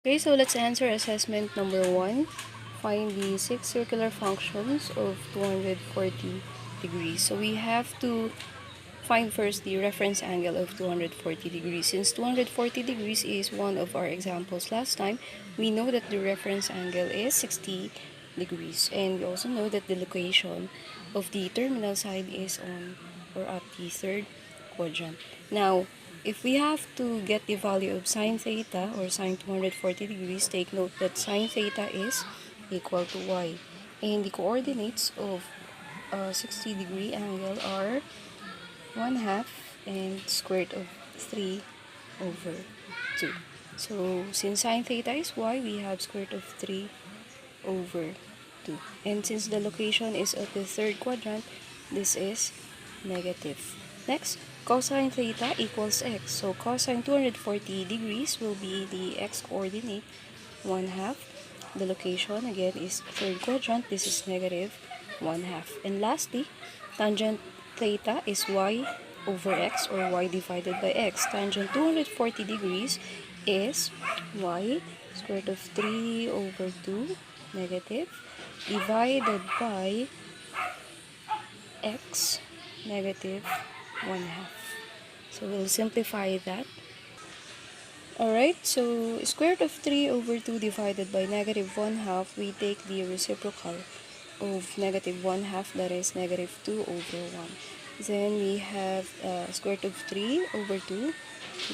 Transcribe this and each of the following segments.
Okay, so let's answer assessment number 1. Find the 6 circular functions of 240 degrees. So we have to find first the reference angle of 240 degrees. Since 240 degrees is one of our examples last time, we know that the reference angle is 60 degrees. And we also know that the location of the terminal side is on or at the third quadrant. Now, if we have to get the value of sine theta or sine 240 degrees, take note that sine theta is equal to y. And the coordinates of 60-degree angle are 1 half and square root of 3 over 2. So, since sine theta is y, we have square root of 3 over 2. And since the location is at the third quadrant, this is negative. Next, cosine theta equals x. So cosine 240 degrees will be the x coordinate 1 half. The location again is third quadrant. This is negative 1 half. And lastly, tangent theta is y over x or y divided by x. Tangent 240 degrees is y square root of 3 over 2 negative divided by x negative 1 half. So we'll simplify that. Alright, so square root of 3 over 2 divided by negative 1 half, we take the reciprocal of negative 1 half, that is negative 2 over 1. Then we have square root of 3 over 2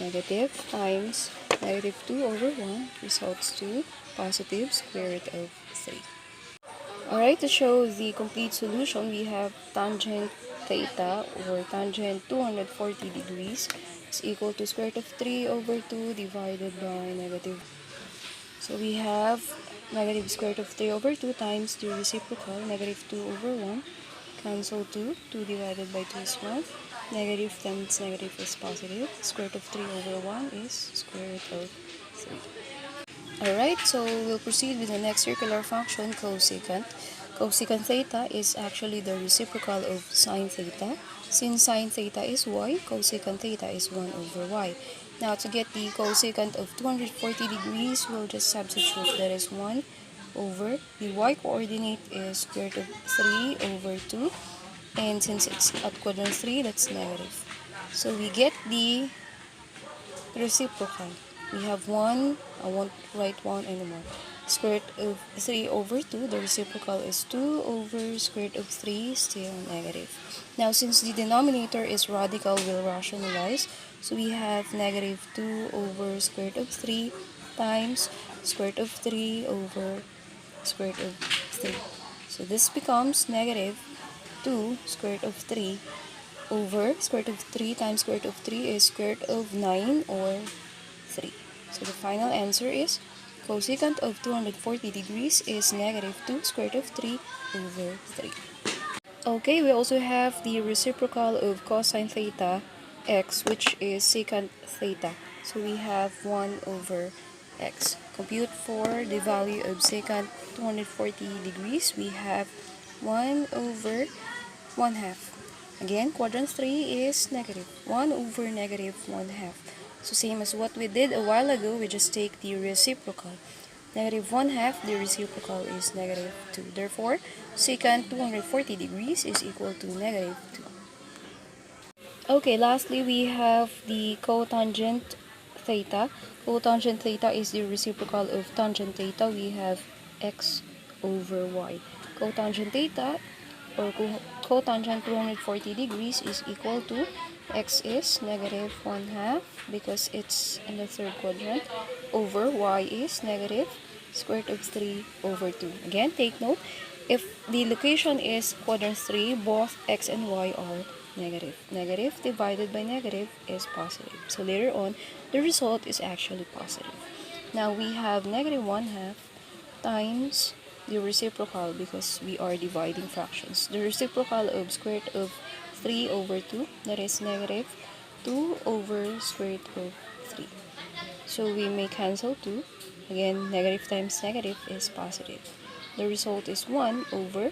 negative times negative 2 over 1 results to positive square root of 3. Alright, to show the complete solution, we have tangent theta or tangent 240 degrees is equal to square root of 3 over 2 divided by negative. So we have negative square root of 3 over 2 times the reciprocal, negative 2 over 1, cancel 2, 2 divided by 2 is 1, negative times negative is positive, square root of 3 over 1 is square root of 3. Alright, so we'll proceed with the next circular function, cosecant. Cosecant theta is actually the reciprocal of sine theta. Since sine theta is y, cosecant theta is 1 over y. Now, to get the cosecant of 240 degrees, we'll just substitute. That is 1 over, the y coordinate is square root of 3 over 2. And since it's at quadrant 3, that's negative. So we get the reciprocal. We have 1, I won't write 1 anymore. Square root of 3 over 2, the reciprocal is 2 over square root of 3, still negative. Now, since the denominator is radical, we'll rationalize. So we have negative 2 over square root of 3 times square root of 3 over square root of 3. So this becomes negative 2 square root of 3 over square root of 3 times square root of 3 is square root of 9 or 3. So the final answer is cosecant of 240 degrees is negative 2 square root of 3 over 3. Okay, we also have the reciprocal of cosine theta x, which is secant theta. So we have 1 over x. Compute for the value of secant 240 degrees. We have 1 over 1 half. Again, quadrant 3 is negative. 1 over negative 1 half. So same as what we did a while ago, we just take the reciprocal. Negative 1 half, the reciprocal is negative 2. Therefore, secant 240 degrees is equal to negative 2. Okay, lastly, we have the cotangent theta. Cotangent theta is the reciprocal of tangent theta. We have x over y. Cotangent theta or cotangent 240 degrees is equal to x is negative 1 half because it's in the third quadrant over y is negative square root of 3 over 2. Again, take note, if the location is quadrant 3, both x and y are negative. Negative divided by negative is positive. So later on, the result is actually positive. Now we have negative 1 half times the reciprocal because we are dividing fractions. The reciprocal of square root of 3 over 2, that is negative 2 over square root of 3. So we may cancel 2. Again, negative times negative is positive. The result is 1 over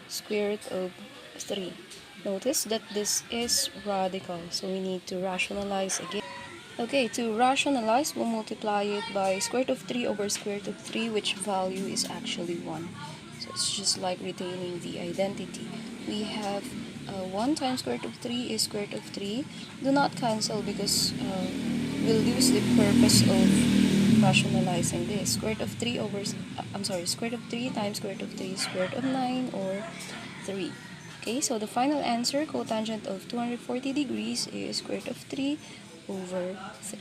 square root of 3. Notice that this is radical, so we need to rationalize again. Okay, to rationalize, we'll multiply it by square root of 3 over square root of 3, which value is actually 1. So it's just like retaining the identity. We have 1 times square root of 3 is square root of 3. Do not cancel because we'll lose the purpose of rationalizing this. Square root of 3 over, square root of 3 times square root of 3 is square root of 9 or 3. Okay, so the final answer, cotangent of 240 degrees, is square root of 3 over 3.